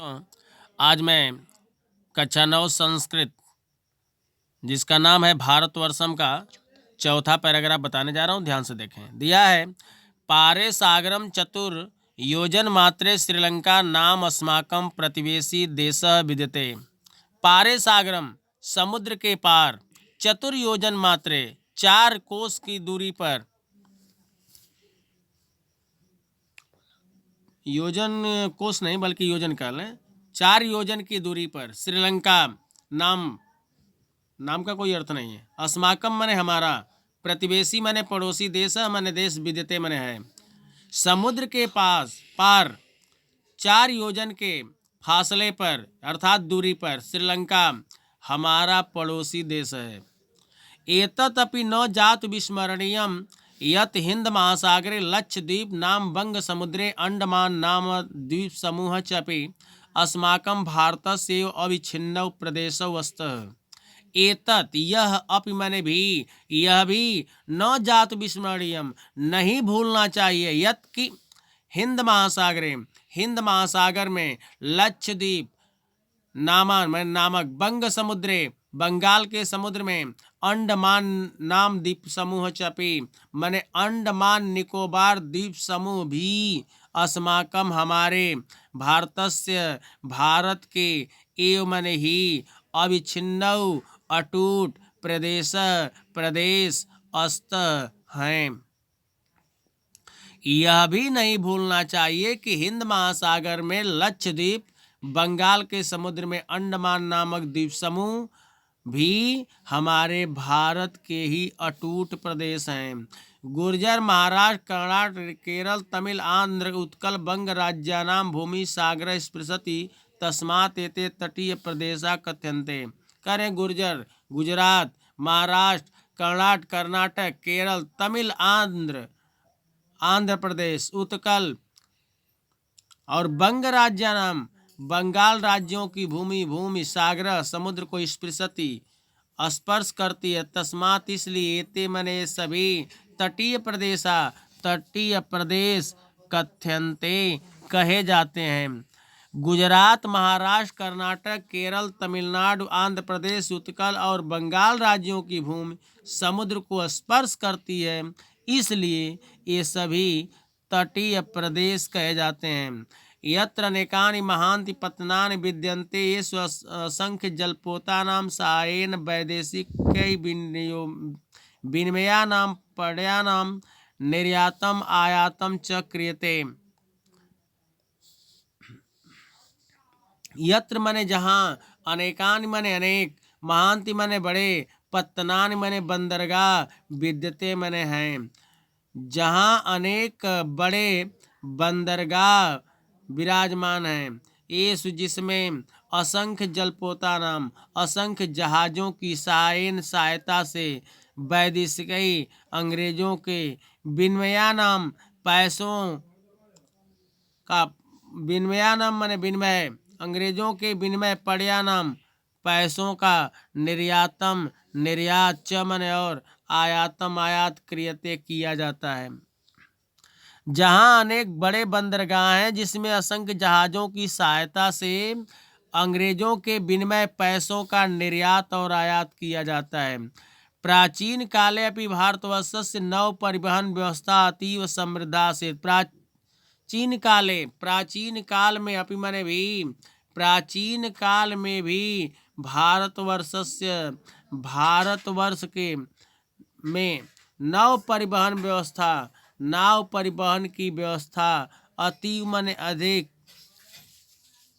आज मैं कक्षा 9 संस्कृत जिसका नाम है भारतवर्षम का चौथा पैराग्राफ बताने जा रहा हूँ। ध्यान से देखें। दिया है, पारे सागरम चतुर योजन मात्रे श्रीलंका नाम अस्माकं प्रतिवेशी देशः विद्यते। पारे सागरम समुद्र के पार, चतुर योजन मात्रे 4 कोस की दूरी पर, योजन कोस नहीं बल्कि योजन का लें, 4 योजन की दूरी पर श्रीलंका नाम का कोई अर्थ नहीं है। अस्माकम मने हमारा, प्रतिवेशी मने पड़ोसी, देश मने देश, विद्यते मने है। समुद्र के पार 4 योजन के फासले पर अर्थात दूरी पर श्रीलंका हमारा पड़ोसी देश है। एतत् अपि न जात विस्मरणीयम यत् हिंद महासागरे लक्षद्वीप नाम बंग समुद्रे अंडमान नाम द्वीप समूह च अपि अस्माकं भारतस्य अविच्छिन्नौ प्रदेशौ अस्तः। एतत् यह अपि माने भी, यह भी न जात विस्मरणीयम नहीं भूलना चाहिए, यत् कि हिंद महासागर में लक्षद्वीप नामक बंग समुद्रे बंगाल के समुद्र में अंडमान नाम द्वीप समूह चपी मने अंडमान निकोबार द्वीप समूह भी अस्माकम हमारे भारतस्य भारत के एवं मने ही अविच्छिन्नौ अटूट प्रदेश अस्त हैं। यह भी नहीं भूलना चाहिए कि हिंद महासागर में लक्षद्वीप, बंगाल के समुद्र में अंडमान नामक द्वीप समूह भी हमारे भारत के ही अटूट प्रदेश हैं। गुर्जर, महाराष्ट्र, कर्नाटक, केरल, तमिल, आंध्र, उत्कल, बंग राज्यानां भूमि सागर स्पृशति तस्मात् एते तटीय प्रदेशा कथ्यन्ते। करें गुर्जर गुजरात, महाराष्ट्र, कर्नाटक, केरल, तमिल, आंध्र प्रदेश, उत्कल और बंग राज्यानाम बंगाल राज्यों की भूमि सागर समुद्र को स्पर्श करती है। तस्मात इसलिए एते मने सभी तटीय प्रदेश कथ्यन्ते कहे जाते हैं। गुजरात, महाराष्ट्र, कर्नाटक, केरल, तमिलनाडु, आंध्र प्रदेश, उत्कल और बंगाल राज्यों की भूमि समुद्र को स्पर्श करती है, इसलिए ये सभी तटीय प्रदेश कहे जाते हैं। यत्र अनेकानि महान्ति पत्तनानि विद्यन्ते येषु असंख्य जलपोतानां साहाय्येन वैदेशिकै विनिमयानां पण्यानां निर्यातम् आयातं च क्रियते। यत्र मने जहाँ, अनेकानि मने अनेक, महान्ति मने बड़े, पत्तनानि मने बंदरगाह, विद्यते मने हैं, जहाँ अनेक बड़े बंदरगाह विराजमान हैं। येषु जिसमें असंख्य जलपोता नाम असंख्य जहाज़ों की सहायता से वैदेशिक अंग्रेजों के विनिमया नाम पैसों का विनिमयानाम माने विनिमय, अंग्रेजों के विनिमय पड़यानाम पैसों का निर्यात च माने और आयातम आयात क्रियते किया जाता है। जहाँ अनेक बड़े बंदरगाह हैं जिसमें असंख्य जहाज़ों की सहायता से अंग्रेजों के विनिमय पैसों का निर्यात और आयात किया जाता है। प्राचीन काले अपि भारतवर्षस्य नौ परिवहन व्यवस्था अतीव समृद्धा से। प्राचीन काल में अपि माने भी, प्राचीन काल में भी भारतवर्ष के में नाव परिवहन की व्यवस्था अतीव माने अधिक,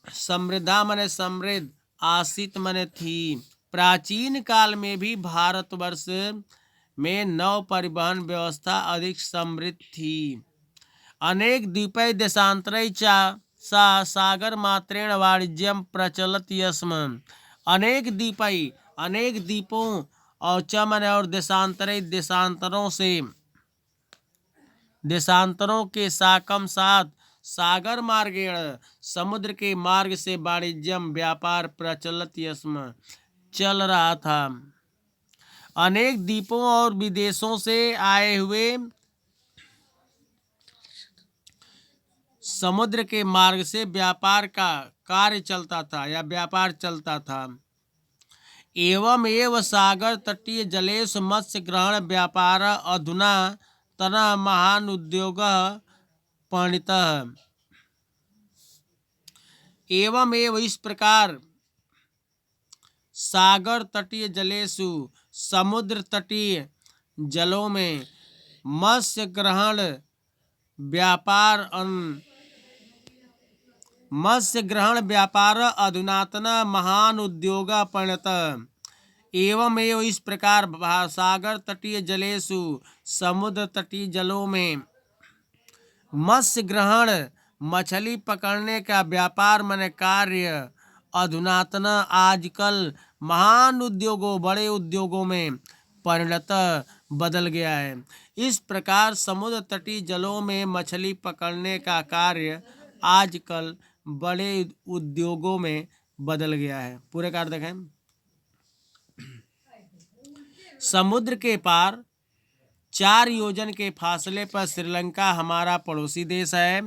समृद्धा माने समृद्ध, आसित माने थी। प्राचीन काल में भी भारतवर्ष में नौ परिवहन व्यवस्था अधिक समृद्ध थी। अनेक द्वीपै देशांतरै च सागर मात्रेण वाणिज्यम प्रचलति स्म। अनेक द्वीपों और चमन और देशांतरों के साकम साथ सागर मार्गेण समुद्र के मार्ग से वाणिज्यम व्यापार प्रचलति स्म चल रहा था। अनेक द्वीपों और विदेशों से आए हुए समुद्र के मार्ग से व्यापार का कार्य चलता था या व्यापार चलता था। एवं एव सागर तटीय जलेषु मत्स्य ग्रहण व्यापार अधुना तना महान उद्योग परिणतः। एवं एव इस प्रकार सागर तटीय जलेषु समुद्र तटीय जलों में मत्स्य ग्रहण व्यापार अधुनातन महान उद्योग परिणत। एवं एव इस प्रकार सागर तटीय जलेषु समुद्र तटीय जलों में मत्स्य ग्रहण मछली पकड़ने का व्यापार माने कार्य अधुनातन आजकल महान उद्योगों बड़े उद्योगों में परिणत बदल गया है। इस प्रकार समुद्र तटीय जलों में मछली पकड़ने का कार्य आजकल बड़े उद्योगों में बदल गया है। पूरे कार्य देखें। समुद्र के पार 4 योजन के फासले पर श्रीलंका हमारा पड़ोसी देश है।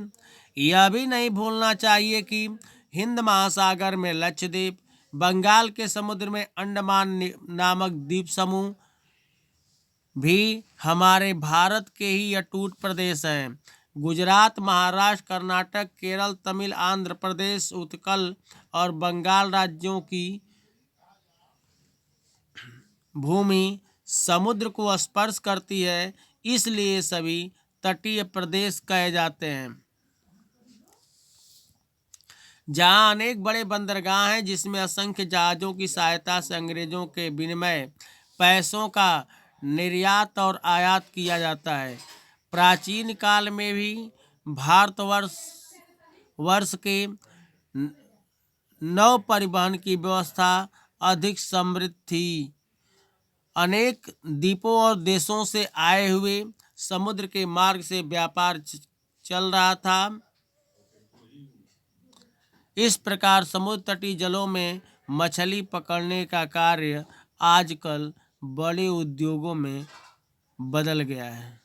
यह भी नहीं भूलना चाहिए कि हिंद महासागर में लक्षद्वीप, बंगाल के समुद्र में अंडमान नामक द्वीप समूह भी हमारे भारत के ही अटूट प्रदेश हैं। गुजरात, महाराष्ट्र, कर्नाटक, केरल, तमिल, आंध्र प्रदेश, उत्कल और बंगाल राज्यों की भूमि समुद्र को स्पर्श करती है, इसलिए सभी तटीय प्रदेश कहे जाते हैं। जहां अनेक बड़े बंदरगाह हैं जिसमें असंख्य जहाज़ों की सहायता से अंग्रेजों के विनिमय पैसों का निर्यात और आयात किया जाता है। प्राचीन काल में भी भारतवर्ष के नौ परिवहन की व्यवस्था अधिक समृद्ध थी। अनेक द्वीपों और देशों से आए हुए समुद्र के मार्ग से व्यापार चल रहा था। इस प्रकार समुद्र तटीय जलों में मछली पकड़ने का कार्य आजकल बड़े उद्योगों में बदल गया है।